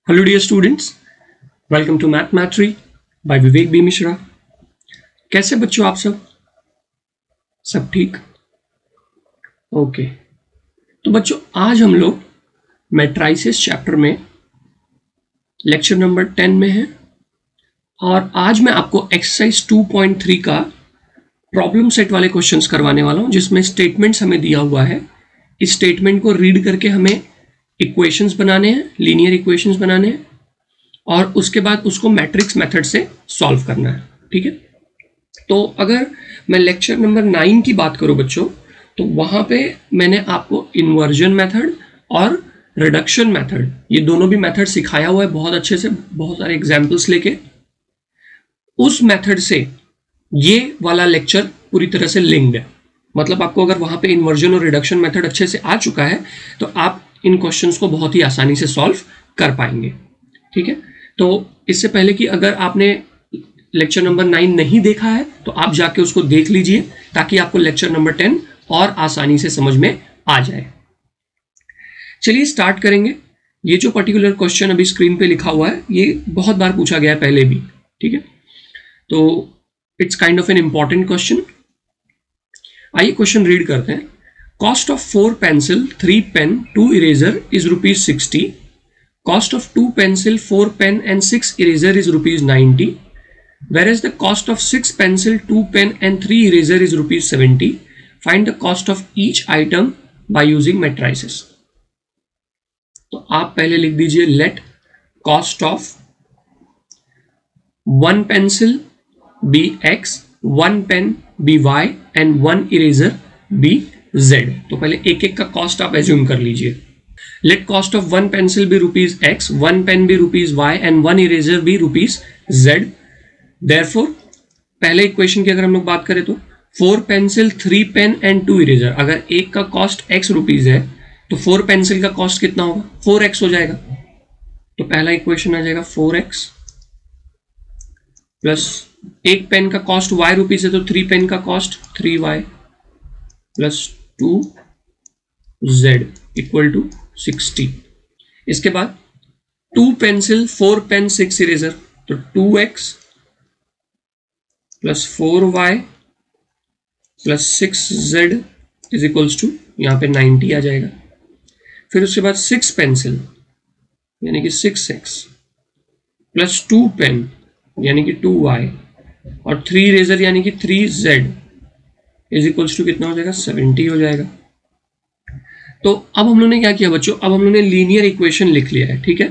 Hello dear students, welcome to Mathmatry by Vivek B Mishra. कैसे बच्चों आप सब ठीक? ओके, तो बच्चों आज हम लोग मैट्राइसिस चैप्टर में लेक्चर नंबर 10 में हैं और आज मैं आपको एक्सरसाइज 2.3 का प्रॉब्लम सेट वाले क्वेश्चंस करवाने वाला हूं, जिसमें स्टेटमेंट्स हमें दिया हुआ है। इस स्टेटमेंट को रीड करके हमें इक्वेशंस बनाने हैं, लीनियर इक्वेशंस बनाने हैं और उसके बाद उसको मैट्रिक्स मेथड से सॉल्व करना है। ठीक है, तो अगर मैं लेक्चर नंबर 9 की बात करूं बच्चों, तो वहां पे मैंने आपको इन्वर्जन मेथड और रिडक्शन मेथड, ये दोनों भी मेथड सिखाया हुआ है बहुत अच्छे से, बहुत सारे एग्जाम्पल्स लेके। उस मेथड से ये वाला लेक्चर पूरी तरह से लिंक्ड है। मतलब आपको अगर वहां पे इन्वर्जन और रिडक्शन मेथड अच्छे से आ चुका है तो आप इन क्वेश्चंस को बहुत ही आसानी से सॉल्व कर पाएंगे। ठीक है, तो इससे पहले कि अगर आपने लेक्चर नंबर 9 नहीं देखा है तो आप जाके उसको देख लीजिए, ताकि आपको लेक्चर नंबर 10 और आसानी से समझ में आ जाए। चलिए स्टार्ट करेंगे। ये जो पर्टिकुलर क्वेश्चन अभी स्क्रीन पे लिखा हुआ है, ये बहुत बार पूछा गया है पहले भी। ठीक है, तो it's kind of an important question. आइए क्वेश्चन रीड करते हैं। Cost of 4 pencil, 3 pen, 2 eraser is rupees 60. Cost of 2 pencil, 4 pen and 6 eraser is rupees 90. Whereas the cost of 6 pencil, 2 pen and 3 eraser is rupees 70. Find the cost of each item by using matrices. तो आप पहले लिख दीजिए let cost of 1 pencil be x, 1 pen be y and 1 eraser be z। तो पहले एक एक का कॉस्ट आप एज्यूम कर लीजिए। लेट कॉस्ट ऑफ 1 पेंसिल भी रुपीज x, 1 पेन भी रुपीज y एंड 1 इरेजर भी रुपीज z। देयरफॉर पहले इक्वेशन की अगर हम लोग बात करें तो 4 पेंसिल, 3 पेन एंड 2 इरेजर, अगर एक का कॉस्ट x रुपीज है तो 4 पेंसिल का कॉस्ट कितना होगा? 4x हो जाएगा। तो पहला इक्वेशन आ जाएगा 4x प्लस एक पेन का कॉस्ट y रुपीज है तो 3 पेन का cost 3y plus 2z equal to 60। इसके बाद 2 पेंसिल, 4 पेन, 6 इरेजर, तो 2x plus 4y plus 6z is equals to, यहां पे 90 आ जाएगा। फिर उसके बाद 6 पेंसिल यानी कि 6x प्लस 2 पेन यानी कि 2y और 3 इरेजर यानी कि 3z इज इक्वल्स टू कितना हो जाएगा? 70 हो जाएगा। तो अब हम लोग ने क्या किया बच्चों? अब हम लोग ने लीनियर इक्वेशन लिख लिया है। ठीक है,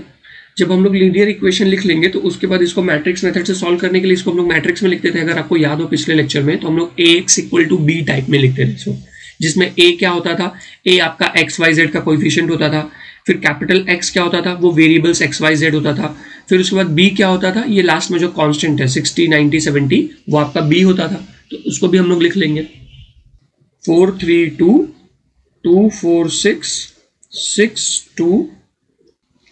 जब हम लोग लीनियर इक्वेशन लिख लेंगे तो उसके बाद इसको मैट्रिक्स मेथड से सॉल्व करने के लिए इसको हम लोग मैट्रिक्स में लिखते थे। अगर आपको याद हो पिछले लेक्चर में, तो हम लोग ax equal to b type में लिखते थे इसको, जिसमें a क्या होता था? a आपका एक्स वाई जेड का कोएफिशिएंट होता था। फिर कैपिटल X क्या होता था? वो वेरिएबल्स एक्स वाई जेड होता था। फिर उसके बाद b क्या होता था? ये लास्ट में जो कॉन्स्टेंट है 60, 90, 70, वो आपका b होता था। तो उसको भी हम लोग लिख लेंगे 4 3 2 2 4 6 6 2।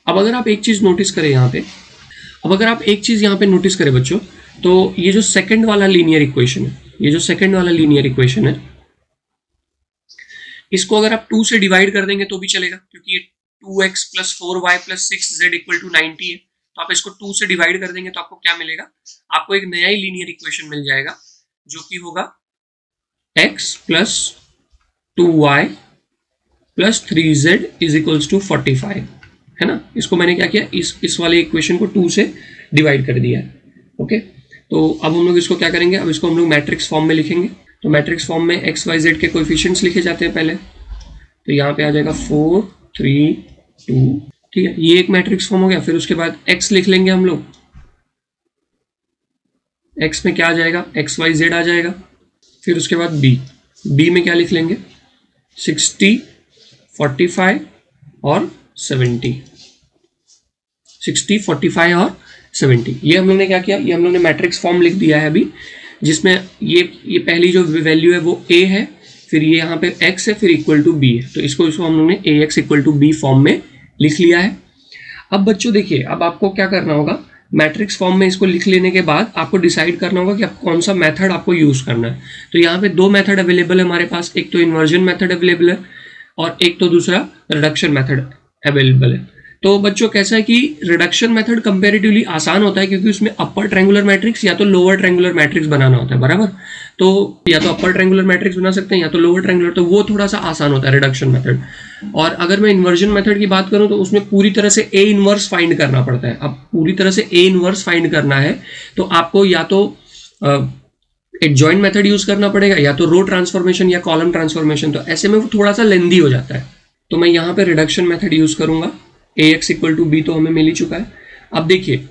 अब अगर आप एक चीज नोटिस करें यहाँ पे, नोटिस करें बच्चों, तो ये जो सेकंड वाला लीनियर इक्वेशन है, इसको अगर आप 2 से डिवाइड कर देंगे तो भी चलेगा, क्योंकि ये 2x plus 4y plus 6z equal to 90 है। तो आप इसको 2 से डिवाइड कर देंगे तो आपको क्या मिलेगा? आपको एक नया ही लीनियर इक्वेशन मिल जाएगा, जो कि होगा x plus 2y plus 3z is equals to 45, है ना। इसको मैंने क्या किया, इस वाले इक्वेशन को 2 से डिवाइड कर दिया है। ओके, तो अब हम लोग इसको क्या करेंगे? अब इसको हम लोग मैट्रिक्स फॉर्म में लिखेंगे। तो मैट्रिक्स फॉर्म में एक्स वाई जेड के कोएफिशिएंट्स लिखे जाते हैं पहले। तो यहाँ पे आ जाएगा 4 3 2। ठीक है, ये एक मैट्रिक्स फॉर्म हो गया। फिर उसके बाद x लिख लेंगे हम लोग। x में क्या आ जाएगा? एक्स वाई जेड आ जाएगा। फिर उसके बाद b में क्या लिख लेंगे? 60, 45 और 70। 60, 45 और 70, ये हम लोग ने क्या किया? ये हम लोग ने मैट्रिक्स फॉर्म लिख दिया है अभी, जिसमें ये पहली जो वैल्यू है वो a है, फिर ये यहाँ पे x है, फिर इक्वल टू b है। तो इसको हम लोग ने ax equal to b form में लिख लिया है। अब बच्चों देखिए, अब आपको क्या करना होगा? मैट्रिक्स फॉर्म में इसको लिख लेने के बाद आपको डिसाइड करना होगा कि आप कौन सा मेथड आपको यूज करना है। तो यहाँ पे 2 मेथड अवेलेबल है हमारे पास, एक तो इन्वर्जन मेथड अवेलेबल है और एक तो दूसरा रिडक्शन मेथड अवेलेबल है। तो बच्चों कैसा है कि रिडक्शन मेथड कंपैरेटिवली आसान होता है, क्योंकि उसमें अपर ट्रायंगुलर मैट्रिक्स या तो लोअर ट्रायंगुलर मैट्रिक्स बनाना होता है, बराबर। तो या तो अपर ट्रायंगुलर मैट्रिक्स बना सकते हैं या तो लोअर ट्रायंगुलर, तो वो थोड़ा सा आसान होता है रिडक्शन मेथड। और अगर मैं इन्वर्जन मेथड की बात करूं तो उसमें पूरी तरह से ए इनवर्स फाइंड करना पड़ता है। अब पूरी तरह से ए इनवर्स फाइंड करना है तो आपको या तो एक जॉइंट मेथड यूज करना पड़ेगा या तो रो ट्रांसफॉर्मेशन या कॉलम ट्रांसफॉर्मेशन। तो ऐसे में वो थोड़ा सा लेंदी हो जाता है। तो मैं यहाँ पे रिडक्शन मेथड यूज करूंगा। ax इक्वल टू बी तो हमें मिल ही चुका है। अब देखिए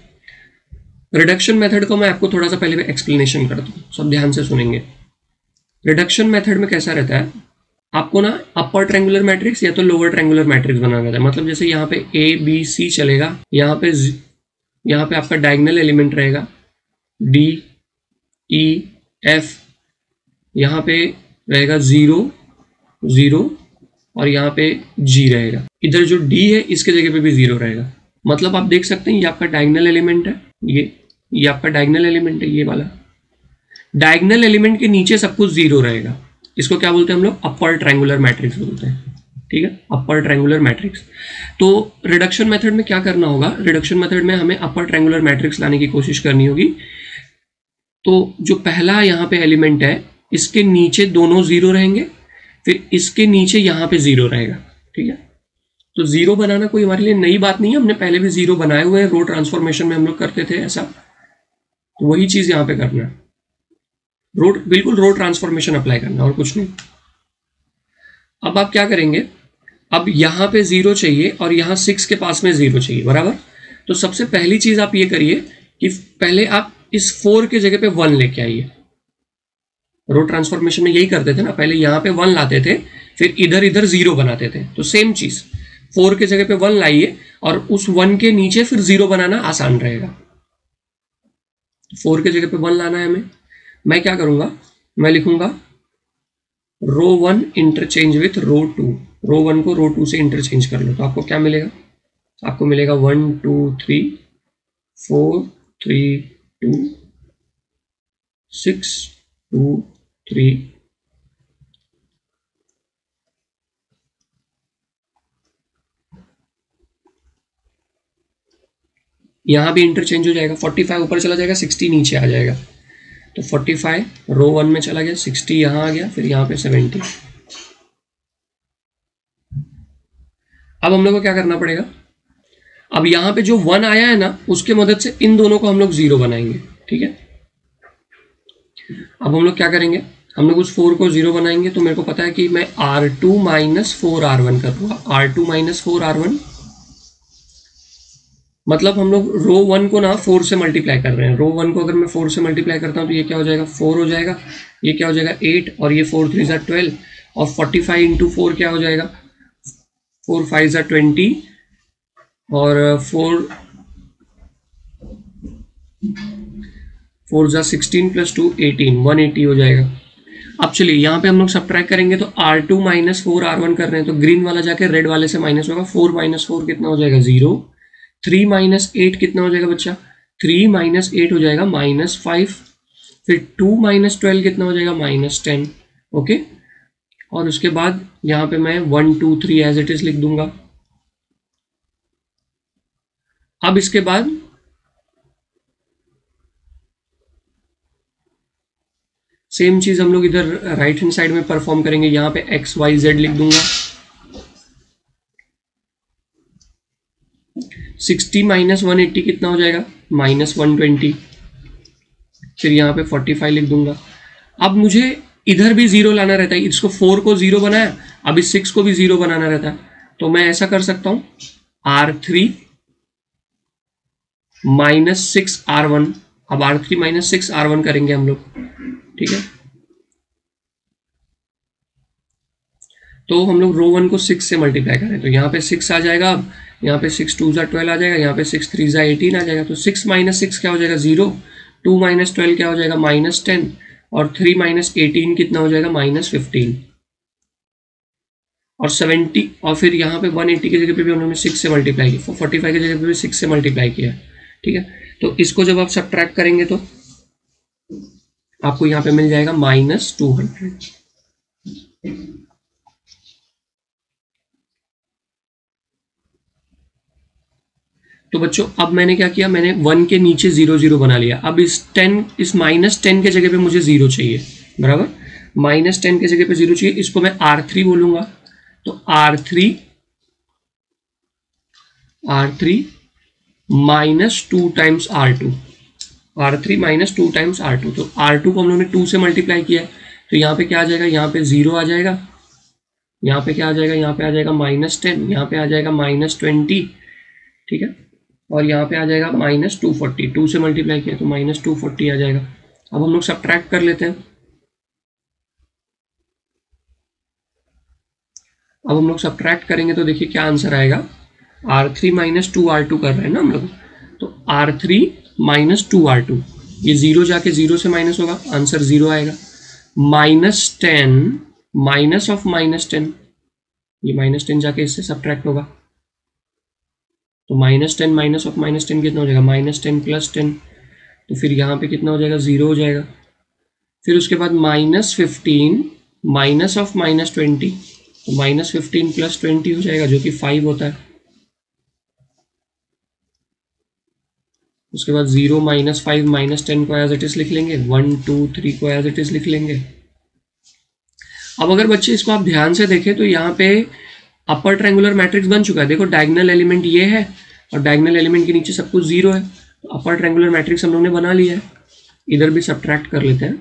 रिडक्शन मेथड को मैं आपको थोड़ा सा पहले एक्सप्लेनेशन करता हूँ, सब ध्यान से सुनेंगे। रिडक्शन मेथड में कैसा रहता है, आपको ना अपर ट्रायंगुलर मैट्रिक्स या तो लोअर ट्रायंगुलर मैट्रिक्स बनाना रहता है। मतलब जैसे यहाँ पे ए बी सी चलेगा, यहाँ पे आपका डायगोनल एलिमेंट रहेगा डी ई एफ, यहाँ पे रहेगा 0 0 और यहाँ पे जी रहेगा। इधर जो डी है इसके जगह पे भी 0 रहेगा। मतलब आप देख सकते हैं ये आपका डायगोनल एलिमेंट है, ये आपका डायगोनल एलिमेंट है, ये वाला डायगोनल एलिमेंट के नीचे सब कुछ 0 रहेगा। इसको क्या बोलते हैं हम लोग, अपर ट्रायंगुलर मैट्रिक्स बोलते हैं। ठीक है, अपर ट्रायंगुलर मैट्रिक्स। तो रिडक्शन मेथड में क्या करना होगा, रिडक्शन मेथड में हमें अपर ट्रायंगुलर मैट्रिक्स लाने की कोशिश करनी होगी। तो जो पहला यहाँ पे एलिमेंट है इसके नीचे दोनों 0 रहेंगे, फिर इसके नीचे यहाँ पे 0 रहेगा। ठीक है, तो 0 बनाना कोई हमारे लिए नई बात नहीं है, हमने पहले भी 0 बनाए हुए हैं, रो ट्रांसफॉर्मेशन में हम लोग करते थे ऐसा। तो वही चीज यहाँ पे करना है, बिल्कुल रो ट्रांसफॉर्मेशन अप्लाई करना और कुछ नहीं। अब आप क्या करेंगे, अब यहाँ पे 0 चाहिए और यहाँ 6 के पास में 0 चाहिए, बराबर। तो सबसे पहली चीज आप ये करिए कि पहले आप इस 4 के जगह पे 1 लेके आइए। रो ट्रांसफॉर्मेशन में यही करते थे ना, पहले यहाँ पे 1 लाते थे फिर इधर इधर 0 बनाते थे। तो सेम चीज 4 के जगह पे 1 लाइए और उस 1 के नीचे फिर 0 बनाना आसान रहेगा। 4 के जगह पे 1 लाना है हमें। मैं क्या करूंगा, मैं लिखूंगा रो 1 इंटरचेंज विथ रो 2। रो 1 को रो 2 से इंटरचेंज कर लो तो आपको क्या मिलेगा, आपको मिलेगा 1 2 3 4 3 2 6 2 3 यहां भी इंटरचेंज हो जाएगा। 45 ऊपर चला जाएगा, 60 नीचे आ जाएगा। तो 45 रो 1 में चला गया, 60 यहां आ गया, फिर यहां पे 70। अब हम लोग को क्या करना पड़ेगा, अब यहां पे जो 1 आया है ना उसके मदद से इन दोनों को हम लोग 0 बनाएंगे। ठीक है, अब हम लोग क्या करेंगे, हम लोग उस 4 को 0 बनाएंगे। तो मेरे को पता है कि मैं R2 माइनस 4R1 कर दूंगा। R2 माइनस 4R1 मतलब हम लोग रो 1 को ना 4 से मल्टीप्लाई कर रहे हैं। रो 1 को अगर मैं 4 से मल्टीप्लाई करता हूं तो ये क्या हो जाएगा, 4 हो जाएगा। ये क्या हो जाएगा 8 और ये 4 3 12 और 45 इंटू 4 क्या हो जाएगा, 4 5 20 और 4 16 प्लस 2 18 180 हो जाएगा। अब चलिए यहाँ पे हम लोग सब्ट्रैक्ट करेंगे तो R2 माइनस 4R1 कर रहे हैं तो ग्रीन वाला जाके रेड वाले से माइनस होगा। 4 माइनस 4 कितना हो जाएगा 0। 3 माइनस 8 कितना हो जाएगा बच्चा, 3 माइनस 8 हो जाएगा -5। फिर 2 माइनस 12 कितना हो जाएगा -10। ओके, और उसके बाद यहाँ पे मैं 1 2 3 एज इट इज लिख दूंगा। अब इसके बाद सेम चीज हम लोग इधर राइट हैंड साइड में परफॉर्म करेंगे। यहाँ पे एक्स वाई जेड लिख दूंगा। 60 माइनस 180 कितना हो जाएगा -120। फिर यहाँ पे 45 लिख दूंगा। अब मुझे इधर भी 0 लाना रहता है, इसको 4 को 0 बनाया, अब इस 6 को भी 0 बनाना रहता है। तो मैं ऐसा कर सकता हूं R3 माइनस 6R1। अब R3 माइनस 6R1 करेंगे हम लोग। ठीक है, तो हम लोग रो 1 को 6 से मल्टीप्लाई करें तो यहाँ पे 6 आ जाएगा। अब यहाँ पे 6 2 12 आ जाएगा, यहाँ पे 6 3 18 आ जाएगा। तो 6 माइनस 6 क्या हो जाएगा 0। 2 माइनस 12 क्या हो जाएगा -10 और 3 माइनस 18 कितना हो जाएगा -15 और 70। और फिर यहाँ पे 180 की जगह पे भी हमने 6 से मल्टीप्लाई किया, 45 की जगह पे भी 6 से मल्टीप्लाई किया। ठीक है, तो इसको जब आप सब्ट्रैक्ट करेंगे तो आपको यहाँ पे मिल जाएगा -200। तो बच्चों अब मैंने क्या किया, मैंने 1 के नीचे 0 0 बना लिया। अब इस -10 के जगह पे मुझे 0 चाहिए, बराबर। -10 के जगह पे 0 चाहिए, इसको मैं R3 बोलूंगा। तो R3 -2 times R2, R3 -2 times R2। तो R2 को हम लोगों ने 2 से मल्टीप्लाई किया है, तो यहाँ पे क्या आ जाएगा, यहाँ पे 0 आ जाएगा, यहाँ पे क्या आ जाएगा, यहाँ पे आ जाएगा -10, यहाँ पे आ जाएगा -20, ठीक है। और यहाँ पे आ जाएगा -240, 2 से मल्टीप्लाई किया तो -240 आ जाएगा। अब हम लोग सब्ट्रैक्ट कर लेते हैं। अब हम लोग सब्ट्रैक्ट करेंगे तो देखिए क्या आंसर आएगा। R3 -2 R2 कर रहे हैं ना हम लोग, तो R3 -2 R2, ये 0 जाके 0 से माइनस होगा, आंसर 0 आएगा। -10 माइनस ऑफ -10, ये -10 जाके इससे सब्ट्रैक्ट होगा, तो -10 माइनस ऑफ -10 कितना हो जाएगा, -10 + 10, तो फिर यहाँ पे कितना हो जाएगा, 0 हो जाएगा। फिर उसके बाद -15 माइनस ऑफ -20, तो -15 + 20 हो जाएगा, जो कि 5 होता है। उसके बाद 0 -5 -10 को एज इट इज लिख लेंगे, 1 2 3 को एज इट इज लिख लेंगे। अब अगर बच्चे इसको आप ध्यान से देखें तो यहाँ पे अपर ट्रायंगुलर मैट्रिक्स बन चुका है। देखो डायगोनल एलिमेंट ये है और डायगोनल एलिमेंट के नीचे सब कुछ 0 है, तो अपर ट्रायंगुलर मैट्रिक्स हम लोग ने बना लिया है। इधर भी सब्ट्रैक्ट कर लेते हैं,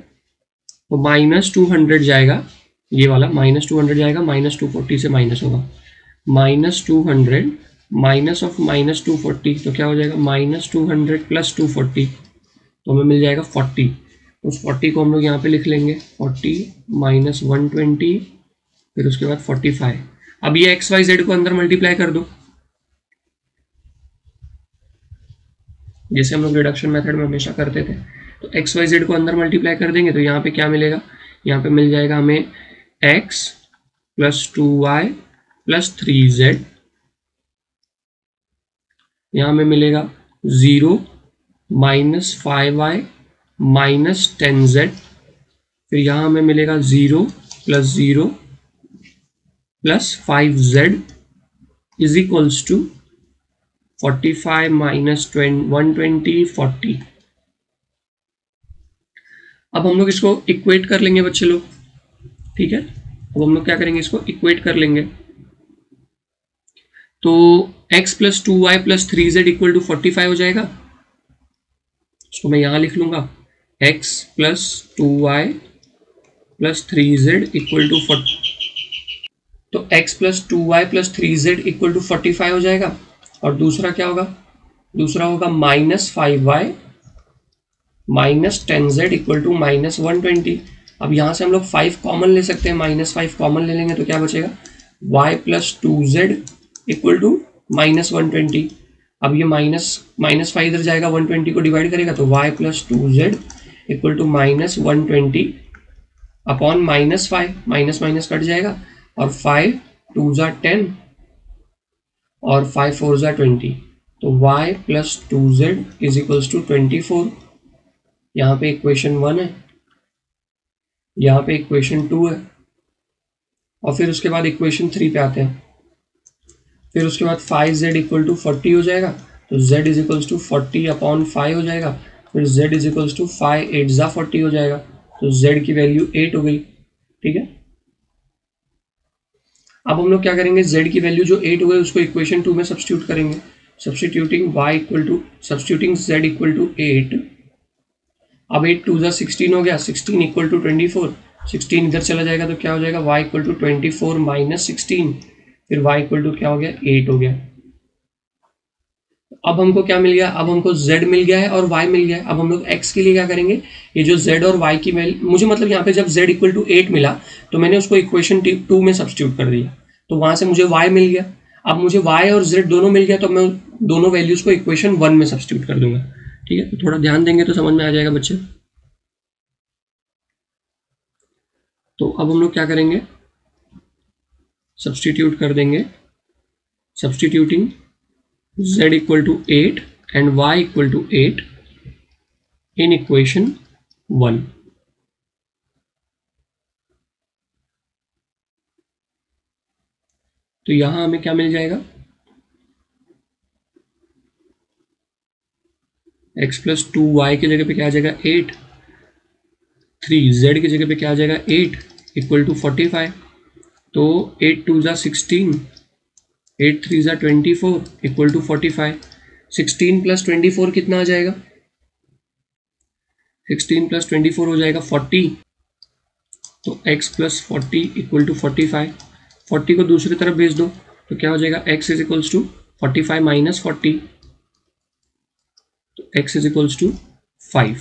तो -200 जाएगा, ये वाला -200 जाएगा, -240 से माइनस होगा, -200 माइनस ऑफ -240, तो क्या हो जाएगा, -200 + 240, तो हमें मिल जाएगा 40। उस 40 को हम लोग यहाँ पे लिख लेंगे, 40 - 120, फिर उसके बाद 45। अब ये XYZ को अंदर मल्टीप्लाई कर दो, जैसे हम लोग रिडक्शन मेथड में हमेशा करते थे। तो XYZ को अंदर मल्टीप्लाई कर देंगे तो यहाँ पे क्या मिलेगा, यहाँ पे मिल जाएगा हमें x + 2y + 3z, यहाँ में मिलेगा 0 - 5y - 10z, फिर यहाँ हमें मिलेगा 0 + 0 + 5z इज इक्वल्स टू 45 - 120 40। अब हम लोग इसको इक्वेट कर लेंगे बच्चे लोग, ठीक है। अब हम लोग क्या करेंगे, इसको इक्वेट कर लेंगे। तो x + 2y + 3z = 45 हो जाएगा। इसको मैं यहाँ लिख लूंगा, x + 2y + 3z = 40। तो x + 2y + 3z = 45 हो जाएगा। और दूसरा क्या होगा, दूसरा होगा -5y - 10z = -120। अब यहाँ से हम लोग 5 कॉमन ले सकते हैं, -5 कॉमन ले लेंगे तो क्या बचेगा, y + 2z = -120। अब ये -5 इधर जाएगा, 120 को डिवाइड करेगा, तो y + 2z = -120 upon -5, minus cut जाएगा, और 5 2 × 10 और 5 4 × 20, तो y + 2z = 24। यहाँ पे इक्वेशन 1 है, यहाँ पे इक्वेशन 2 है, और फिर उसके बाद इक्वेशन 3 पे आते हैं। फिर उसके बाद 5z = 40 हो जाएगा, तो z = 40 अपॉन 5 हो जाएगा, फिर z = 5 8 × 40 हो जाएगा, तो z की वैल्यू 8 हो गई, ठीक है। अब हम लोग क्या करेंगे, z की वैल्यू जो 8 हो गई उसको इक्वेशन 2 में सब्स्टिट्यूट करेंगे। Substituting z = 8। अब 8 2 × 16 हो गया, 16 = 24, 16 इधर चला जाएगा तो क्या हो जाएगा, y = 24 - 16, फिर y = क्या हो गया, 8 हो गया। अब हमको क्या मिल गया, अब हमको z मिल गया है और y मिल गया है। अब हम लोग x के लिए क्या करेंगे, ये जो z और y की वैल्यू, मुझे मतलब यहाँ पे जब z = 8 मिला तो मैंने उसको इक्वेशन 2 में सब्स्टिट्यूट कर दिया, तो वहां से मुझे y मिल गया। अब मुझे y और z दोनों मिल गया, तो मैं दोनों वैल्यूज को इक्वेशन 1 में सब्स्टिट्यूट कर दूंगा, ठीक है। तो थोड़ा ध्यान देंगे तो समझ में आ जाएगा बच्चे। तो अब हम लोग क्या करेंगे, सब्स्टिट्यूट कर देंगे, substituting z = 8 and y = 8 in equation 1। तो यहां हमें क्या मिल जाएगा, एक्स प्लस 2y की जगह पे क्या आ जाएगा 8, 3z की जगह पे क्या आ जाएगा 8 इक्वल टू 45। तो 8 2 ज़ा 16, 8 3 ज़ा 24 इक्वल टू 45। 16 प्लस 24 कितना आ जाएगा? 16 प्लस 24 हो जाएगा 40। तो x प्लस 40 इक्वल टू 45। 40 को दूसरी तरफ भेज दो तो क्या हो जाएगा x is equals to 45 minus 40, तो x इज इक्वल्स टू 5।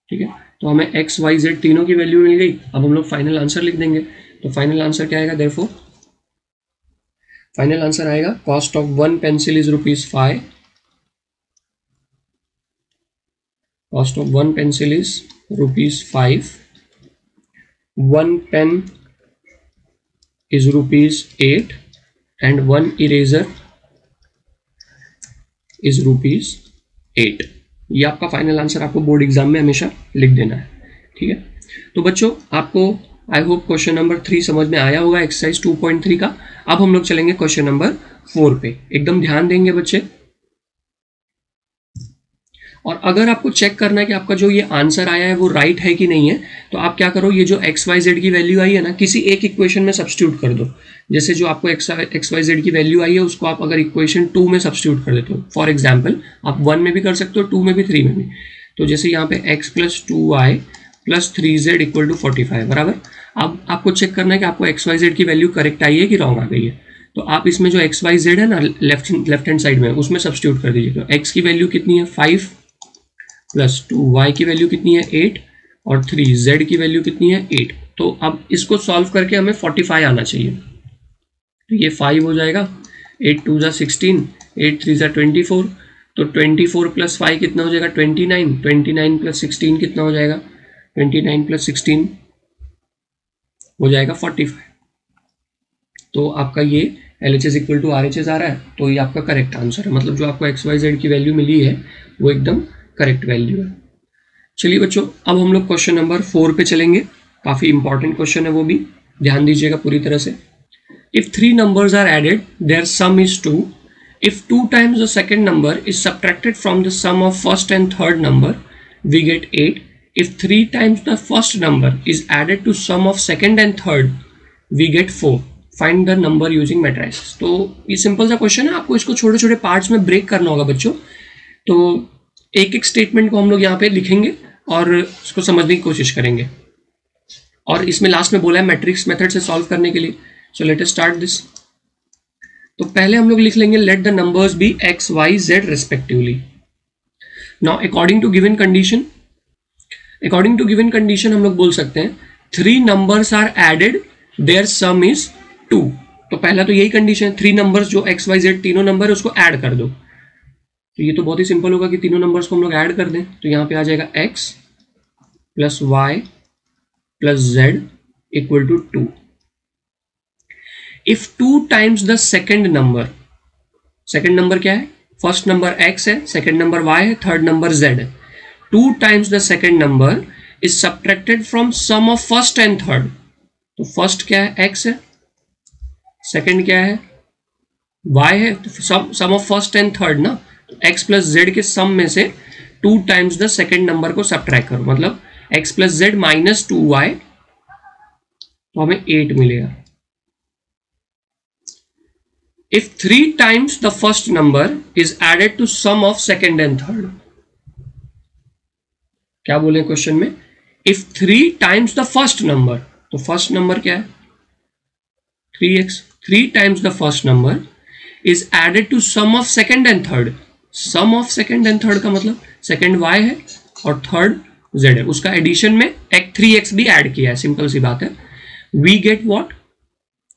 ठीक है, तो हमें x y z तीनों की वैल्यू मिल गई। अब हम लोग फाइनल आंसर लिख देंगे। तो फाइनल आंसर क्या आएगा? देयरफॉर फाइनल आंसर आएगा cost of 1 pencil is ₹5। Cost of 1 pencil is ₹5। 1 pen is ₹8 and 1 eraser is ₹8। ये आपका फाइनल आंसर आपको बोर्ड एग्जाम में हमेशा लिख देना है। ठीक है, तो बच्चों आपको आई होप क्वेश्चन नंबर 3 समझ में आया होगा एक्सरसाइज 2.3 का। अब हम लोग चलेंगे क्वेश्चन नंबर 4 पे। एकदम ध्यान देंगे बच्चे। और अगर आपको चेक करना है कि आपका जो ये आंसर आया है वो राइट है कि नहीं है, तो आप क्या करो, ये जो एक्स वाई जेड की वैल्यू आई है ना, किसी एक इक्वेशन में सब्स्टिट्यूट कर दो। जैसे जो आपको एक्स वाई जेड की वैल्यू आई है उसको आप अगर इक्वेशन 2 में सब्स्टिट्यूट कर देते हो, फॉर एग्जाम्पल आप 1 में भी कर सकते हो, 2 में भी, 3 में भी। तो जैसे यहाँ पे x plus 2y plus 3z equal to 45 बराबर। अब आपको चेक करना है कि आपको एक्स वाई जेड की वैल्यू करेक्ट आई है कि रॉन्ग आ गई है। तो आप इसमें जो एक्स वाई जेड है ना लेफ्ट हैंड साइड में, उसमें सब्स्टिट्यूट कर दीजिए। तो x की वैल्यू कितनी है 5 प्लस 2y की वैल्यू कितनी है 8 और 3z की वैल्यू कितनी है 8। तो अब इसको सॉल्व करके हमें 45 आना चाहिए। तो ये 5 हो जाएगा, 8 2 ज़ा 16, 8 3 ज़ा 24। तो 24 प्लस 5 कितना हो जाएगा 29, 29 प्लस 16 कितना हो जाएगा 29 प्लस 16 हो जाएगा 45। तो आपका ये LHS इक्वल टू RHS आ रहा है। तो ये आपका करेक्ट आंसर है, मतलब जो आपको एक्स वाई जेड की वैल्यू मिली है वो एकदम करेक्ट वैल्यू है। चलिए बच्चों, अब हम लोग क्वेश्चन नंबर 4 पे चलेंगे। काफी इंपॉर्टेंट क्वेश्चन है वो भी, ध्यान दीजिएगा पूरी तरह से। If 3 numbers are added, their sum is 2. If 2 times the second number is subtracted from the sum of first and third number, we get 8. If 3 times the first number is added to sum of second and third, we get 4. Find the number using matrices. तो ये simple सा question है, आपको इसको छोटे छोटे parts में break करना होगा बच्चों। तो एक एक स्टेटमेंट को हम लोग यहाँ पे लिखेंगे और इसको समझने की कोशिश करेंगे। और इसमें लास्ट में बोला है मैट्रिक्स मेथड से सॉल्व करने के लिए। So let us start this. तो पहले हम लोग लिख लेंगे let the numbers be x y z respectively. Now according to given condition, हम लोग बोल सकते हैं 3 numbers are added, their sum is 2। तो पहला तो यही कंडीशन है, 3 numbers जो एक्स वाई जेड तीनों नंबर है उसको ऐड कर दो। तो ये तो बहुत ही सिंपल होगा कि तीनों नंबर्स को हम लोग ऐड कर दें। तो यहाँ पे आ जाएगा x plus y plus z equal to 2। If 2 times the second number क्या है, फर्स्ट नंबर x है, सेकेंड नंबर y है, थर्ड नंबर z है। 2 times the second number is subtracted from sum of first and third. तो first क्या है x है, second क्या है y है, तो सम ऑफ फर्स्ट एंड थर्ड ना, x प्लस जेड के सम में से 2 times द सेकेंड नंबर को सब्ट्रैक्ट करो, मतलब x plus Z minus 2y, तो हमें 8 मिलेगा। If 3 times the first number is added to sum of second and third, क्या बोले क्वेश्चन में, if 3 times the first number, तो फर्स्ट नंबर क्या है 3x, 3 times the first number is added to sum of second and third. Sum of second and third का मतलब second y है और थर्ड z है, उसका एडिशन में 3x भी ऐड किया है, सिंपल सी बात है। We get what,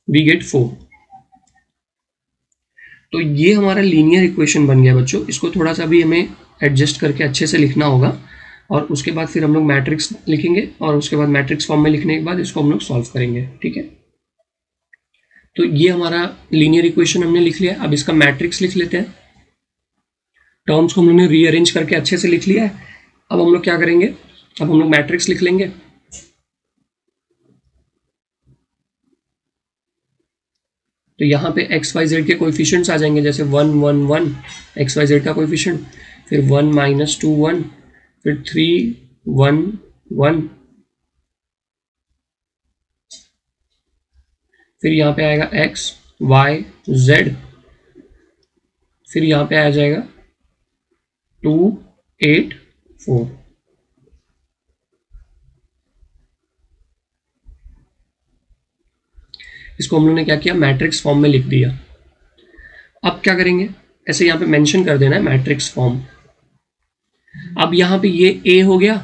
we get 4। तो ये हमारा लीनियर इक्वेशन बन गया बच्चों। इसको थोड़ा सा भी हमें एडजस्ट करके अच्छे से लिखना होगा और उसके बाद फिर हम लोग मैट्रिक्स लिखेंगे और उसके बाद मैट्रिक्स फॉर्म में लिखने के बाद इसको हम लोग सॉल्व करेंगे। ठीक है, तो ये हमारा लीनियर इक्वेशन हमने लिख लिया। अब इसका मैट्रिक्स लिख लेते हैं। टर्म्स को हम लोगों ने रीअरेंज करके अच्छे से लिख लिया है। अब हम लोग क्या करेंगे, अब हम लोग मैट्रिक्स लिख लेंगे। तो यहाँ पे एक्स वाई जेड के कोएफिशिएंट्स आ जाएंगे, जैसे 1 1 1 एक्स वाई जेड का कोएफिशिएंट, फिर 1 माइनस 2 1, फिर 3 1 1, फिर यहाँ पे आएगा x y z, फिर यहाँ पे आ जाएगा 2 8 4। इसको हम लोगों ने क्या किया, मैट्रिक्स फॉर्म में लिख दिया। अब क्या करेंगे, ऐसे यहाँ पे मेंशन कर देना है मैट्रिक्स फॉर्म। अब यहाँ पे ये a हो गया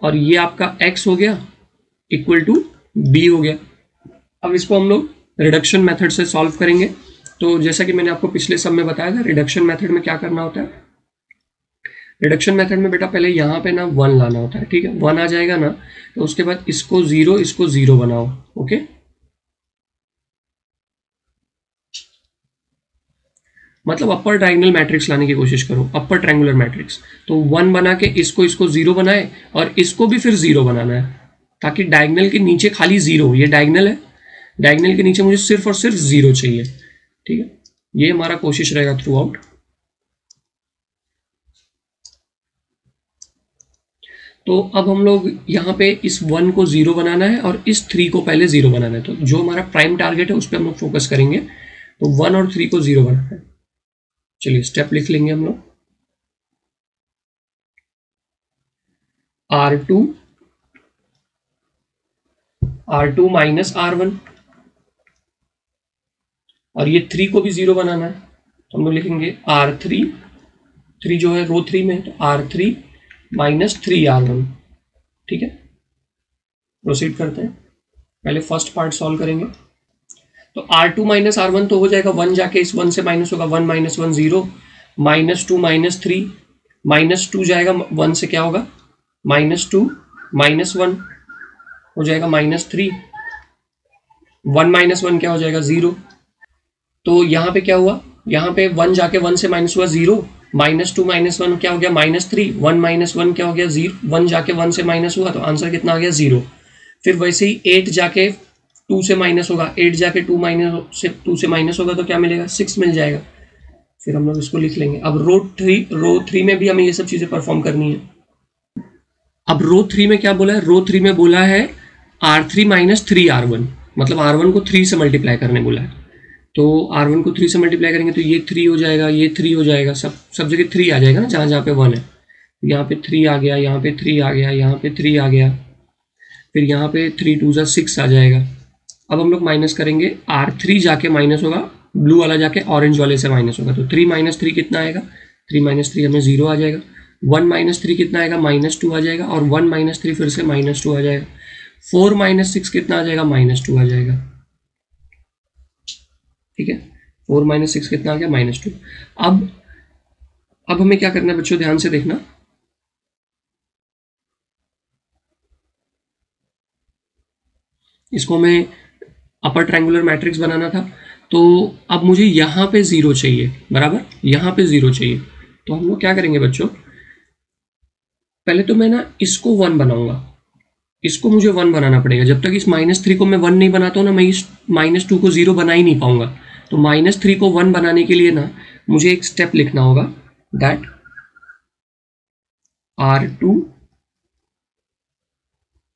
और ये आपका x हो गया इक्वल टू b हो गया। अब इसको हम लोग रिडक्शन मेथड से सॉल्व करेंगे। तो जैसा कि मैंने आपको पिछले सब में बताया था, रिडक्शन मेथड में क्या करना होता है, रिडक्शन मेथड में बेटा पहले यहाँ पे ना 1 लाना होता है, ठीक है। 1 आ जाएगा ना, तो उसके बाद इसको 0 बनाओ, ओके। मतलब अपर ट्रायंगल मैट्रिक्स लाने की कोशिश करो, अपर ट्रायंगुलर मैट्रिक्स। तो 1 बना के इसको 0 बनाए और इसको भी फिर 0 बनाना है, ताकि डायगोनल के नीचे खाली 0, ये डायगोनल है, डायगोनल के नीचे मुझे सिर्फ और सिर्फ 0 चाहिए, ठीक है। ये हमारा कोशिश रहेगा थ्रू आउट। तो अब हम लोग यहाँ पे इस 1 को 0 बनाना है और इस 3 को पहले 0 बनाना है। तो जो हमारा प्राइम टारगेट है उस पर हम लोग फोकस करेंगे। तो 1 और 3 को 0 बनाना है। चलिए स्टेप लिख लेंगे हम लोग। R2 माइनस R1, और ये 3 को भी 0 बनाना है। तो हम लोग लिखेंगे R3, 3 जो है रो 3 में, तो R3 माइनस 3R1, ठीक है। प्रोसीड करते हैं, पहले फर्स्ट पार्ट सॉल्व करेंगे। तो R2 माइनस R1 तो हो जाएगा 1, जाके इस 1 से माइनस होगा, 1 माइनस 1 0, माइनस 2 माइनस 3, माइनस 2 जाएगा 1 से, क्या होगा माइनस 2 माइनस 1 हो जाएगा माइनस 3, 1 माइनस 1 क्या हो जाएगा 0। तो यहाँ पे क्या हुआ, यहाँ पे 1 जाके 1 से माइनस हुआ 0, माइनस 2 माइनस 1 क्या हो गया माइनस 3, 1 माइनस 1 क्या हो गया 0, 1 जाके 1 से माइनस हुआ तो आंसर कितना आ गया 0। फिर वैसे ही 8 जाके 2 से माइनस होगा, 8 जाके 2 से माइनस होगा तो क्या मिलेगा 6 मिल जाएगा। फिर हम लोग इसको लिख लेंगे। अब रो 3 में भी हमें ये सब चीजें परफॉर्म करनी है। अब रो 3 में क्या बोला है, रो 3 में बोला है R3 माइनस 3R1, मतलब R1 को 3 से मल्टीप्लाई करने बोला है। तो R1 को 3 से मल्टीप्लाई करेंगे तो ये 3 हो जाएगा, ये 3 हो जाएगा, सब जगह 3 आ जाएगा ना, जहाँ जहाँ पे 1 है। यहाँ पे 3 आ गया, यहाँ पे 3 आ गया, यहाँ पे 3 आ गया, फिर यहाँ पे 3 2 6 आ जाएगा। अब हम लोग माइनस करेंगे, R3 जाके माइनस होगा, ब्लू वाला जाके ऑरेंज वाले से माइनस होगा। तो 3 माइनस 3 कितना आएगा, 3 माइनस 3 हमें 0 आ जाएगा। 1 माइनस 3 कितना आएगा माइनस 2 आ जाएगा, और 1 माइनस 3 फिर से माइनस 2 आ जाएगा। 4 माइनस 6 कितना आ जाएगा माइनस 2 आ जाएगा, ठीक है। 4 माइनस 6 कितना आ गया माइनस 2। अब हमें क्या करना है बच्चों, ध्यान से देखना। इसको हमें अपर ट्रायंगुलर मैट्रिक्स बनाना था। तो अब मुझे यहाँ पे 0 चाहिए, बराबर यहाँ पे 0 चाहिए। तो हम लोग क्या करेंगे बच्चों, पहले तो मैं ना इसको 1 बनाऊंगा, इसको मुझे 1 बनाना पड़ेगा। जब तक इस -3 को मैं 1 नहीं बनाता हूँ ना, मैं इस -2 को 0 बना ही नहीं पाऊंगा। तो -3 को 1 बनाने के लिए ना मुझे एक स्टेप लिखना होगा, दैट R2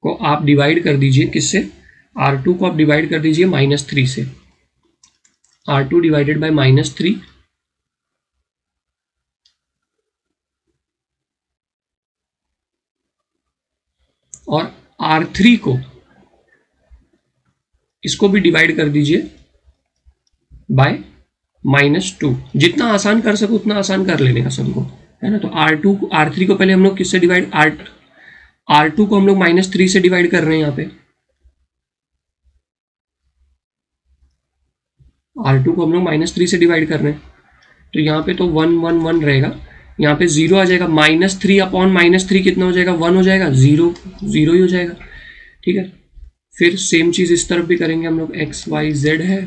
को आप डिवाइड कर दीजिए, किससे, R2 को आप डिवाइड कर दीजिए -3 से। R2 डिवाइडेड बाय -3, और R3 को इसको भी डिवाइड कर दीजिए बाय -2। जितना आसान कर सको उतना आसान कर लेने का सबको, है ना। तो R3 को पहले हम लोग किससे डिवाइड, R2 को हम लोग -3 से डिवाइड कर रहे हैं। यहाँ पे R2 को हम लोग -3 से डिवाइड कर रहे हैं। तो यहाँ पे तो 1 1 1 रहेगा, यहाँ पे 0 आ जाएगा। -3 अपॉन -3 कितना हो जाएगा 1 हो जाएगा, 0 0 ही हो जाएगा, ठीक है। फिर सेम चीज इस तरफ भी करेंगे हम लोग। एक्स वाई जेड है,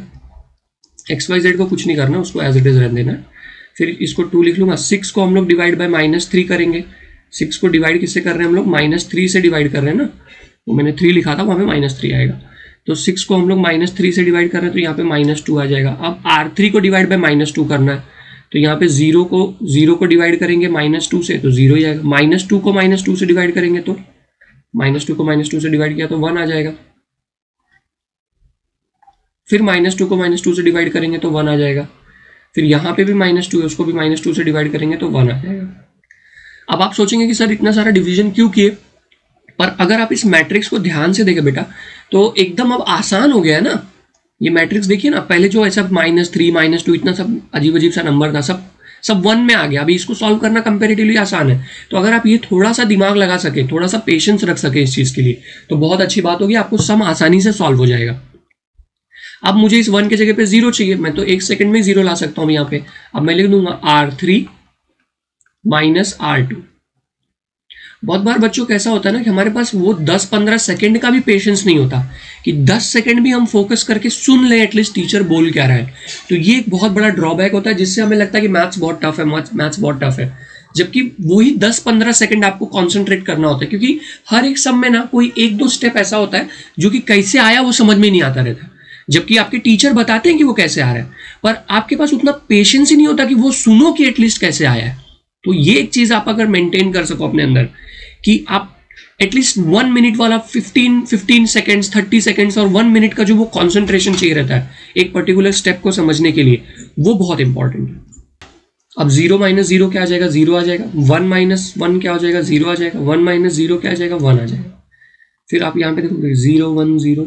एक्स वाई जेड को कुछ नहीं करना, उसको एज इट इज रहने देना। फिर इसको 2 लिख लूंगा। 6 को हम लोग डिवाइड बाय -3 करेंगे। 6 को डिवाइड किससे कर रहे हैं हम लोग, -3 से डिवाइड कर रहे हैं ना। तो मैंने 3 लिखा था, वहाँ पे -3 आएगा। तो 6 को हम लोग -3 से डिवाइड कर रहे हैं, तो यहाँ पे -2 आ जाएगा। अब R3 को डिवाइड बाय -2 करना है, तो यहाँ पे जीरो को डिवाइड करेंगे -2 से तो जीरो ही आएगा। -2 को -2 से डिवाइड करेंगे तो -2 को -2 से डिवाइड किया तो 1 आ जाएगा। फिर -2 को -2 से डिवाइड करेंगे तो 1 आ जाएगा। फिर यहाँ पे भी -2 है, उसको भी -2 से डिवाइड करेंगे तो 1 आ जाएगा। अब आप सोचेंगे कि सर इतना सारा डिवीजन क्यों किए, पर अगर आप इस मैट्रिक्स को ध्यान से देखें बेटा तो एकदम अब आसान हो गया है ना। ये मैट्रिक्स देखिए ना, पहले जो ऐसा -3 -2 इतना सब अजीब अजीब सा नंबर था, सब 1 में आ गया। अभी इसको सॉल्व करना कंपेरेटिवली आसान है। तो अगर आप ये थोड़ा सा दिमाग लगा सके, थोड़ा सा पेशेंस रख सके इस चीज़ के लिए, तो बहुत अच्छी बात होगी, आपको सम आसानी से सॉल्व हो जाएगा। अब मुझे इस 1 के जगह पे 0 चाहिए, मैं तो 1 सेकंड में 0 ला सकता हूँ यहाँ पे। अब मैं लिख दूंगा R3 - R2। बहुत बार बच्चों कैसा होता है ना कि हमारे पास वो 10-15 सेकंड का भी पेशेंस नहीं होता कि 10 सेकंड भी हम फोकस करके सुन लें एटलीस्ट टीचर बोल क्या रहा है। तो ये एक बहुत बड़ा ड्रॉबैक होता है, जिससे हमें लगता है कि मैथ्स बहुत टफ है, मैथ्स बहुत टफ है, जबकि वही 10-15 सेकंड आपको कॉन्सेंट्रेट करना होता है। क्योंकि हर एक सम में ना कोई 1-2 स्टेप ऐसा होता है जो कि कैसे आया वो समझ में नहीं आता रहता, जबकि आपके टीचर बताते हैं कि वो कैसे आ रहा है, पर आपके पास उतना पेशेंस ही नहीं होता कि वो सुनो कि एटलीस्ट कैसे आया है। तो ये एक चीज आप अगर मेंटेन कर सको अपने अंदर कि आप एटलीस्ट 1 मिनट वाला 15 सेकेंड्स 30 सेकेंड्स और 1 मिनट का जो वो कॉन्सेंट्रेशन चाहिए रहता है एक पर्टिकुलर स्टेप को समझने के लिए, वो बहुत इंपॉर्टेंट है। अब 0 - 0 क्या आ जाएगा, 0 आ जाएगा। 1 - 1 क्या हो जाएगा, 0 आ जाएगा। 1 - 0 क्या आ जाएगा, 1 आ जाएगा। फिर आप यहाँ पे देखोगे 0 1 0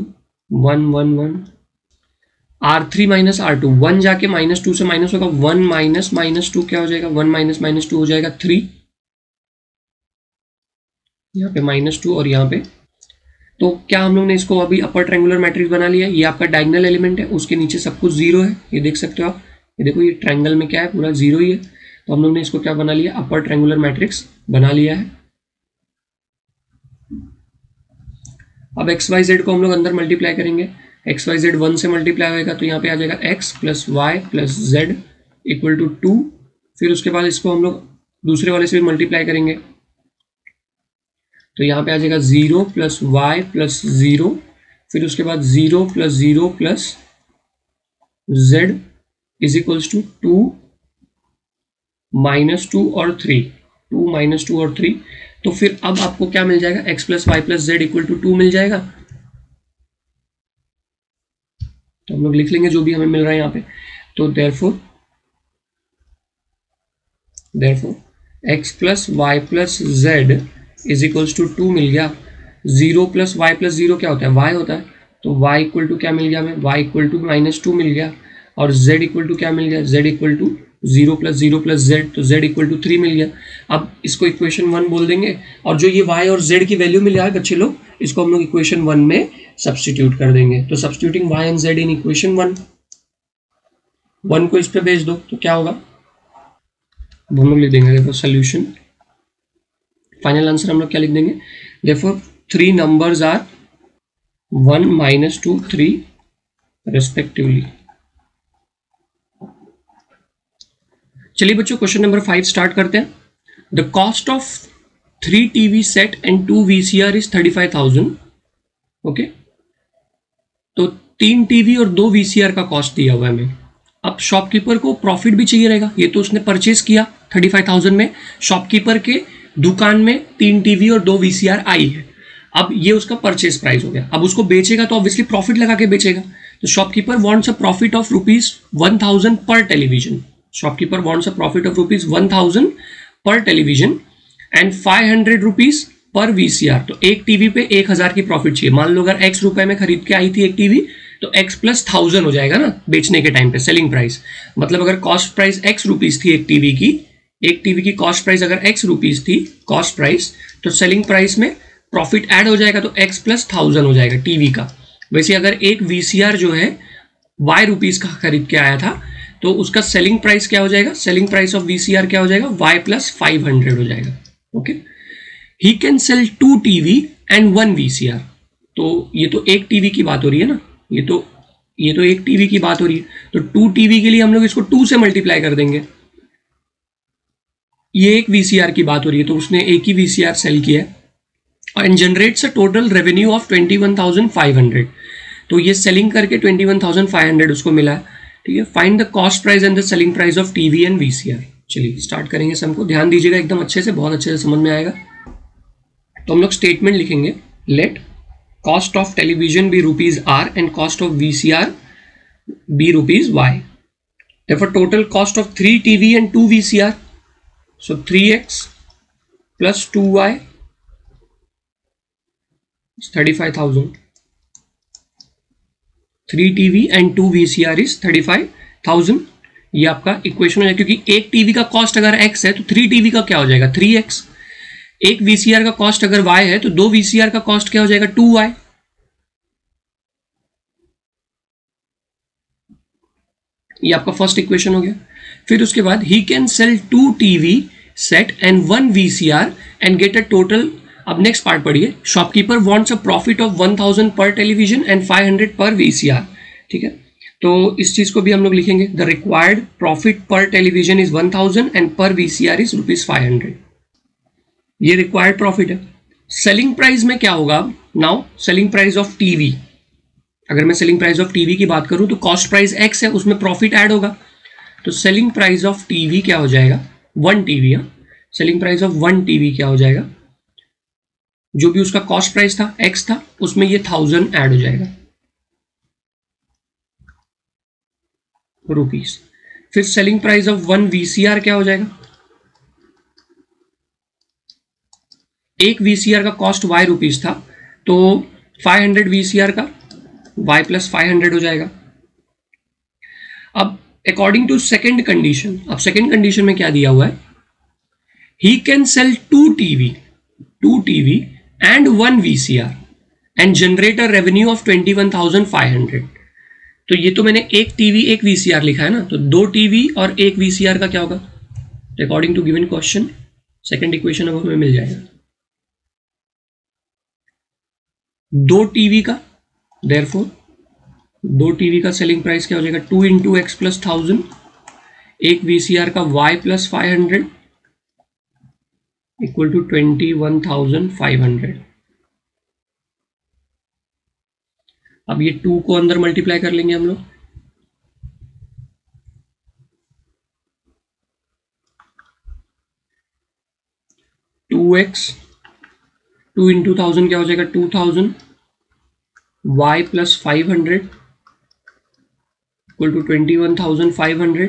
1 1 1। R3 - R2, 1 जाके -2 से माइनस होगा, 1 - -2 क्या हो जाएगा, 1 - -2 हो जाएगा 3। यहाँ पे -2 और यहाँ पे, तो क्या हम लोग ने इसको अभी अपर ट्रायंगुलर मैट्रिक्स बना लिया है। ये आपका डायगोनल एलिमेंट है, उसके नीचे सब कुछ 0 है, ये देख सकते हो आप। ये देखो ये ट्रायंगल में क्या है, पूरा 0 ही है। तो हम लोग ने इसको क्या बना लिया, अपर ट्रायंगुलर मैट्रिक्स बना लिया है। अब XYZ को हम लोग अंदर मल्टीप्लाई करेंगे। XYZ 1 से मल्टीप्लाई होगा तो यहाँ पे आ जाएगा x + y + z = 2। फिर उसके बाद इसको हम लोग दूसरे वाले से भी मल्टीप्लाई करेंगे तो यहाँ पे आ जाएगा 0 + y + 0। फिर उसके बाद 0 + 0 + z = 2 -2 और 3, 2 -2 और 3। तो फिर अब आपको क्या मिल जाएगा, x + y + z = 2 मिल जाएगा। तो हम लोग लिख लेंगे जो भी हमें मिल रहा है यहाँ पे। तो therefore x + y + z = 2 मिल गया। 0 + y + 0 क्या होता है, y होता है। तो y = क्या मिल गया हमें, y = -2 मिल गया। और z = क्या मिल गया, z = 0 + 0 + z, तो z = 3 मिल गया। अब इसको इक्वेशन 1 बोल देंगे, और जो ये y और z की वैल्यू मिल रहा है बच्चे लोग, इसको हम लोग इक्वेशन 1 में सब्स्टिट्यूट कर देंगे। तो substituting y and z in equation 1 को इस पे भेज दो तो क्या होगा, हम लोग लिख देंगे देखो सोल्यूशन। फाइनल आंसर हम लोग क्या लिख देंगे, therefore 3 numbers are 1 - 2 3 respectively। चलिए बच्चों क्वेश्चन नंबर 5 स्टार्ट करते हैं। The cost of 3 TV set and 2 VCR is 35,000। Okay, तो 3 TV और 2 VCR का कॉस्ट दिया हुआ है हमें। अब शॉपकीपर को प्रॉफिट भी चाहिए रहेगा, ये तो उसने परचेज किया 35,000 में, शॉपकीपर के दुकान में 3 TV और 2 VCR आई है। अब ये उसका परचेज प्राइस हो गया। अब उसको बेचेगा तो ऑब्वियसली प्रॉफिट लगा के बेचेगा। तो shopkeeper wants a profit of ₹1000 पर television. Shopkeeper wants a profit of ₹1000 पर television and 500 rupees per VCR। तो एक टीवी पे 1000 की प्रॉफिट चाहिए। मान लो अगर x रुपए में खरीद के आई थी एक टीवी, तो x + 1000 हो जाएगा ना बेचने के टाइम पे, सेलिंग प्राइस। मतलब अगर कॉस्ट प्राइस x रुपीज थी एक टीवी की कॉस्ट प्राइस अगर x रुपीज थी कॉस्ट प्राइस, तो सेलिंग प्राइस में प्रॉफिट ऐड हो जाएगा तो x + 1000 हो जाएगा टीवी का। वैसे अगर एक VCR जो है y रुपीज का खरीद के आया था, तो उसका सेलिंग प्राइस क्या हो जाएगा, सेलिंग प्राइस ऑफ VCR क्या हो जाएगा, y + 500 हो जाएगा। Okay, he can sell 2 TV and 1 VCR। तो ये तो एक टीवी की बात हो रही है ना, ये तो एक टीवी की बात हो रही है। तो 2 TV के लिए हम लोग इसको 2 से मल्टीप्लाई कर देंगे। ये एक VCR की बात हो रही है, तो उसने एक ही VCR सेल किया है and generates a total revenue of 21,500। तो ये सेलिंग करके 21,500 उसको मिला है। ठीक है, find the cost price and the selling price of TV and VCR. चलिए स्टार्ट करेंगे सम को, ध्यान दीजिएगा एकदम अच्छे से, बहुत अच्छे से समझ में आएगा। तो हम लोग स्टेटमेंट लिखेंगे, let cost of television be rupees r and cost of VCR be rupees y. Therefore total cost of 3 TV and 2 VCR, so 3x plus 2y is 35,000. 3 TV and 2 VCR is 35,000। ये आपका equation है, क्योंकि एक TV का cost अगर x है तो 3 TV का क्या हो जाएगा 3x, एक VCR का कॉस्ट अगर y है तो 2 VCR का कॉस्ट क्या हो जाएगा 2y। ये आपका फर्स्ट इक्वेशन हो गया। फिर उसके बाद he can sell 2 TV set and 1 VCR and get a total. अब नेक्स्ट पार्ट पढ़िए, shopkeeper wants a profit of 1000 पर टेलीविजन एंड 500 पर VCR। ठीक है, तो इस चीज को भी हम लोग लिखेंगे, द रिक्वायर्ड प्रॉफिट पर टेलीविजन इज 1000 एंड पर VCR इज ₹500। ये रिक्वायर्ड प्रॉफिट है। सेलिंग प्राइस में क्या होगा, now selling price of TV, अगर मैं सेलिंग प्राइस ऑफ टीवी की बात करूं तो कॉस्ट प्राइस x है, उसमें प्रॉफिट ऐड होगा, तो सेलिंग प्राइस ऑफ टीवी क्या हो जाएगा 1 TV. Selling price of 1 TV क्या हो जाएगा, जो भी उसका कॉस्ट प्राइस था x था, उसमें ये 1000 ऐड हो जाएगा रुपीस। फिर सेलिंग प्राइस ऑफ 1 VCR क्या हो जाएगा, एक VCR का कॉस्ट y रुपीस था, तो 500 VCR का y प्लस 500 हो जाएगा। अब अकॉर्डिंग टू सेकेंड कंडीशन, अब सेकेंड कंडीशन में क्या दिया हुआ है, he can sell 2 TV and 1 VCR and generate a revenue of 21,500। तो ये तो मैंने एक टीवी एक VCR लिखा है ना, तो 2 टीवी और 1 VCR का क्या होगा, according to given question second equation अब हमें मिल जाएगा 2 टीवी का, देयरफॉर 2 टीवी का सेलिंग प्राइस क्या हो जाएगा 2 इंटू एक्स प्लस 1000, एक VCR का y प्लस 500 इक्वल टू 21,500। अब ये 2 को अंदर मल्टीप्लाई कर लेंगे हम लोग, टू एक्स 2 इंटू 1000 क्या हो जाएगा 2000, y प्लस 500 इक्वल टू 21,500।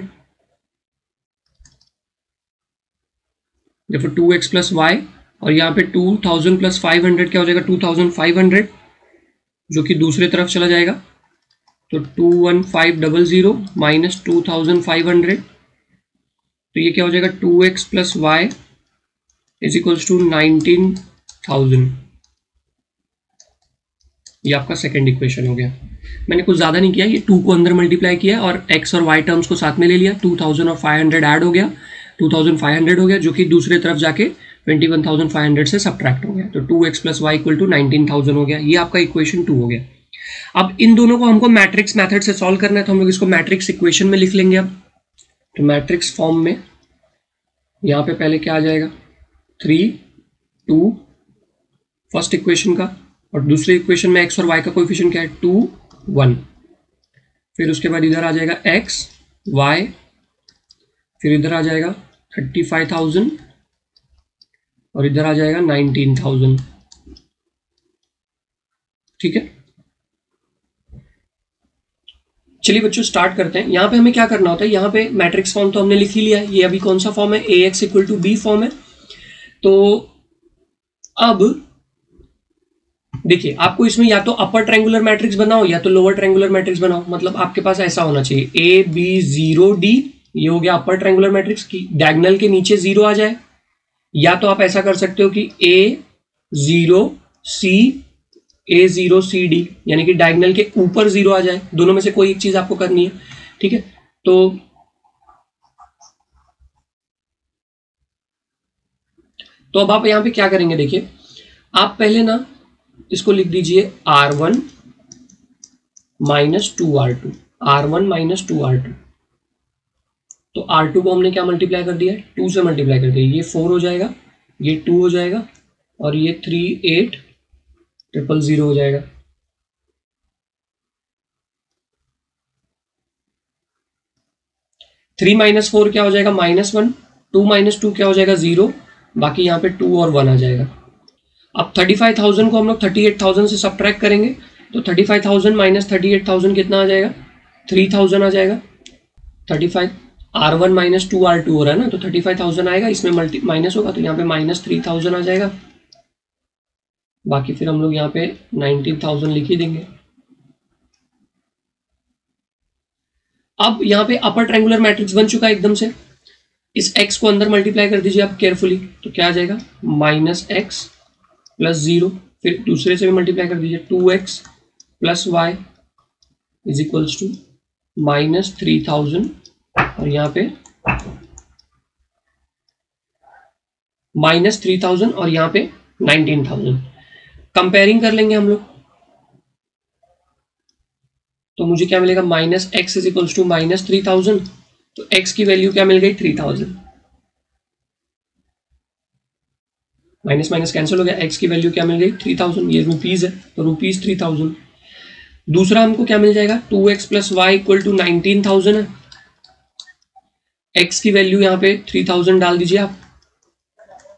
देखो 2x प्लस y, और यहाँ पे 2000 प्लस 500 क्या हो जाएगा 2500, जो कि दूसरे तरफ चला जाएगा, तो 21500 माइनस 2500, तो ये क्या हो जाएगा 2x plus y is equals to 19,000। ये आपका सेकंड इक्वेशन हो गया। मैंने कुछ ज़्यादा नहीं किया, ये 2 को अंदर मल्टीप्लाई किया और x और y टर्म्स को साथ में ले लिया, 2000 और 500 ऐड हो गया, 2500 हो गया, जो कि दूसरे तरफ जाके 21,500 से सब्ट्रैक्ट हो गया, तो 2x plus Y equal to 19,000 हो गया। ये आपका इक्वेशन 2 हो गया। अब इन दोनों को हमको मैट्रिक्स मेथड से सॉल्व करना है, तो हम लोग इसको मैट्रिक्स इक्वेशन में लिख लेंगे। अब तो मैट्रिक्स फॉर्म में यहाँ पे पहले क्या आ जाएगा 3 2 फर्स्ट इक्वेशन का, और दूसरे इक्वेशन में x और y का कोएफिशिएंट क्या है 2 1, फिर उसके बाद इधर आ जाएगा x y, फिर इधर आ जाएगा 35,000 और इधर आ जाएगा 19,000। ठीक है, चलिए बच्चों स्टार्ट करते हैं। यहाँ पे हमें क्या करना होता है, यहाँ पे मैट्रिक्स फॉर्म तो हमने लिख ही लिया है, ये अभी कौन सा फॉर्म है ax equal to b form है। तो अब देखिए आपको इसमें या तो अपर ट्रायंगुलर मैट्रिक्स बनाओ या तो लोअर ट्रायंगुलर मैट्रिक्स बनाओ, मतलब आपके पास ऐसा होना चाहिए a b 0 d, ये हो गया अपर ट्रायंगुलर मैट्रिक्स की डायगोनल के नीचे 0 आ जाए, या तो आप ऐसा कर सकते हो कि a0 c d, यानी कि डायगोनल के ऊपर 0 आ जाए, दोनों में से कोई एक चीज आपको करनी है। ठीक है, तो अब आप यहां पे क्या करेंगे, देखिए आप पहले ना इसको लिख दीजिए r1 minus 2r2, r1 minus 2r2, तो r2 को हमने क्या मल्टीप्लाई कर दिया है 2 से मल्टीप्लाई कर दिया, ये 4 हो जाएगा, ये 2 हो जाएगा, और ये 38,000 हो जाएगा। 3 माइनस 4 क्या हो जाएगा -1, 2 माइनस 2 क्या हो जाएगा 0, बाकी यहाँ पे 2 और 1 आ जाएगा। अब 35,000 को हम लोग 38,000 से सब्ट्रैक्ट करेंगे, तो 35,000 माइनस 38,000 कितना आ जाएगा, 3,000 आ जाएगा। 35 R1 माइनस 2 R2 हो रहा है ना, तो 35,000 आएगा, इसमें माइनस होगा तो यहाँ पे -3,000 आ जाएगा। बाकी फिर हम लोग यहाँ पे 19,000 लिख ही देंगे। अब यहाँ पे अपर ट्रायंगुलर मैट्रिक्स बन चुका है एकदम से। इस x को अंदर मल्टीप्लाई कर दीजिए आप केयरफुली, तो क्या आ जाएगा -x + 0, फिर दूसरे से भी मल्टीप्लाई कर दीजिए 2x + y इज टू -3,000 और यहाँ पे -3,000 और यहाँ पे 19,000। कंपेयरिंग कर लेंगे हम लोग, तो मुझे क्या मिलेगा -x इज टू -3,000, तो x की वैल्यू क्या मिल गई 3,000, माइनस माइनस कैंसिल हो गया, x की वैल्यू क्या मिल गई 3,000, ये रुपीज है तो रुपीज 3,000। दूसरा हमको क्या मिल जाएगा 2x + y = 19,000 है, x की वैल्यू यहाँ पे 3,000 डाल दीजिए आप,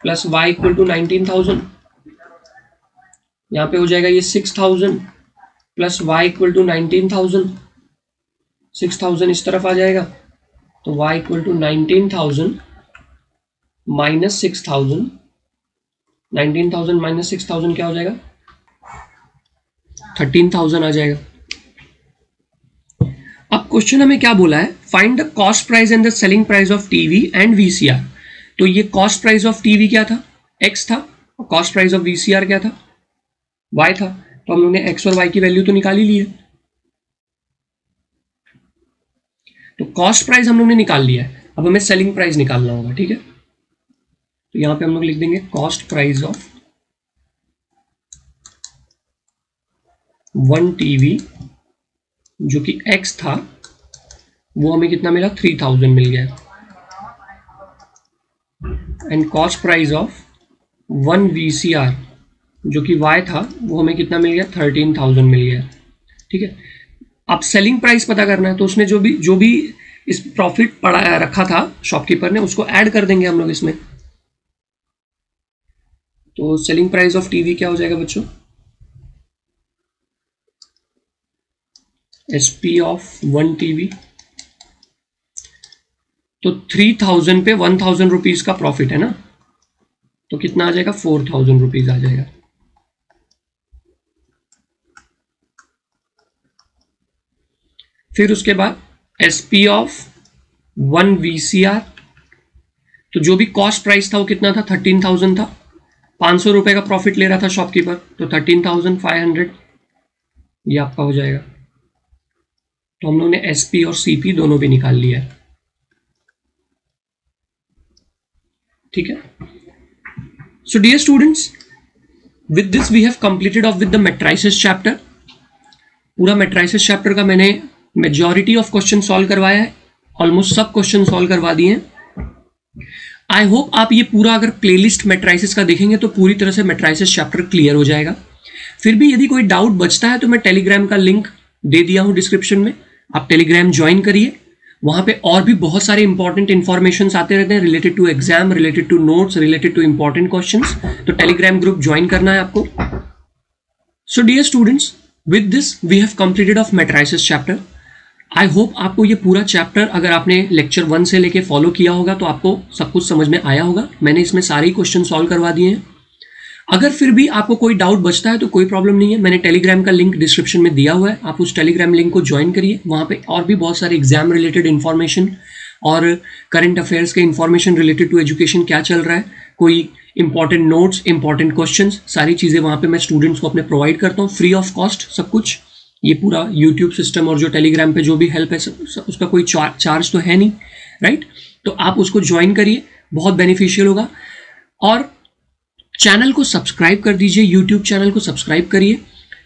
प्लस y = 19,000, यहाँ पे हो जाएगा ये 6,000 प्लस y = 19,000, 6,000 इस तरफ आ जाएगा, तो y = 19,000 माइनस 6,000, 19,000 माइनस 6,000 क्या हो जाएगा 13,000 आ जाएगा। अब क्वेश्चन हमें क्या बोला है, find the cost price and the selling price of TV and VCR. तो ये कॉस्ट प्राइस ऑफ टीवी क्या था, x था, और कॉस्ट प्राइस ऑफ वीसीआर क्या था, y था। तो हम लोगों ने x और y की वैल्यू तो निकाल ही ली है, तो कॉस्ट प्राइस हम लोग ने निकाल लिया है, अब हमें सेलिंग प्राइस निकालना होगा, ठीक है। तो यहां पे हम लोग लिख देंगे कॉस्ट प्राइस ऑफ 1 टीवी, जो कि x था, वो हमें कितना मिला 3,000 मिल गया, and cost price of 1 VCR जो कि y था, वो हमें कितना मिल गया 13,000 मिल गया, ठीक है। अब सेलिंग प्राइस पता करना है, तो उसने जो भी इस प्रॉफिट पड़ा रखा था शॉपकीपर ने, उसको ऐड कर देंगे हम लोग इसमें। तो सेलिंग प्राइस ऑफ टीवी क्या हो जाएगा बच्चों, SP ऑफ 1 टीवी, तो 3,000 पे 1,000 रुपीज का प्रॉफिट है ना, तो कितना आ जाएगा 4,000 रुपीज आ जाएगा। फिर उसके बाद SP ऑफ 1 VCR, तो जो भी कॉस्ट प्राइस था वो कितना था 13,000 था, 500 रुपए का प्रॉफिट ले रहा था शॉपकीपर, तो 13,500 ये आपका हो जाएगा। तो हम लोगों ने SP और CP दोनों भी निकाल लिया है, ठीक है। So dear students, with this we have completed of with the matrices chapter. पूरा मैट्रिसेस चैप्टर का मैंने मेजॉरिटी ऑफ क्वेश्चन सॉल्व करवाया है, ऑलमोस्ट सब क्वेश्चन सॉल्व करवा दिए हैं। आई होप आप ये पूरा अगर प्लेलिस्ट मैट्रिसेस का देखेंगे तो पूरी तरह से मैट्रिसेस चैप्टर क्लियर हो जाएगा। फिर भी यदि कोई डाउट बचता है तो मैं टेलीग्राम का लिंक दे दिया हूं डिस्क्रिप्शन में, आप टेलीग्राम ज्वाइन करिए, वहां पे और भी बहुत सारे इंपॉर्टेंट इन्फॉर्मेशन आते रहते हैं related to exam, related to notes, related to important questions, तो टेलीग्राम ग्रुप ज्वाइन करना है आपको। So dear students, with this we have completed of matrices chapter. I hope आपको ये पूरा चैप्टर, अगर आपने लेक्चर 1 से लेके फॉलो किया होगा तो आपको सब कुछ समझ में आया होगा। मैंने इसमें सारे ही क्वेश्चन सॉल्व करवा दिए हैं। अगर फिर भी आपको कोई डाउट बचता है तो कोई प्रॉब्लम नहीं है, मैंने टेलीग्राम का लिंक डिस्क्रिप्शन में दिया हुआ है, आप उस टेलीग्राम लिंक को ज्वाइन करिए। वहाँ पे और भी बहुत सारे एग्जाम रिलेटेड इन्फॉर्मेशन और करंट अफेयर्स के इन्फॉर्मेशन रिलेटेड टू एजुकेशन क्या चल रहा है, कोई इंपॉर्टेंट नोट्स, इंपॉर्टेंट क्वेश्चंस, सारी चीज़ें वहाँ पे मैं स्टूडेंट्स को अपने प्रोवाइड करता हूँ फ्री ऑफ कॉस्ट सब कुछ। ये पूरा यूट्यूब सिस्टम और जो टेलीग्राम पे जो भी हेल्प है उसका कोई चार्ज तो है नहीं, राइट। तो आप उसको ज्वाइन करिए, बहुत बेनिफिशियल होगा। और चैनल को सब्सक्राइब कर दीजिए, यूट्यूब चैनल को सब्सक्राइब करिए,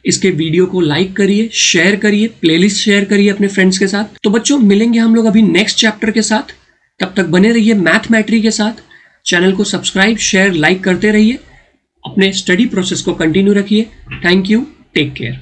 इसके वीडियो को लाइक करिए, शेयर करिए, प्लेलिस्ट शेयर करिए अपने फ्रेंड्स के साथ। तो बच्चों मिलेंगे हम लोग अभी नेक्स्ट चैप्टर के साथ, तब तक बने रहिए मैथमेट्री के साथ। चैनल को सब्सक्राइब, शेयर, लाइक करते रहिए, अपने स्टडी प्रोसेस को कंटिन्यू रखिए। Thank you, take care.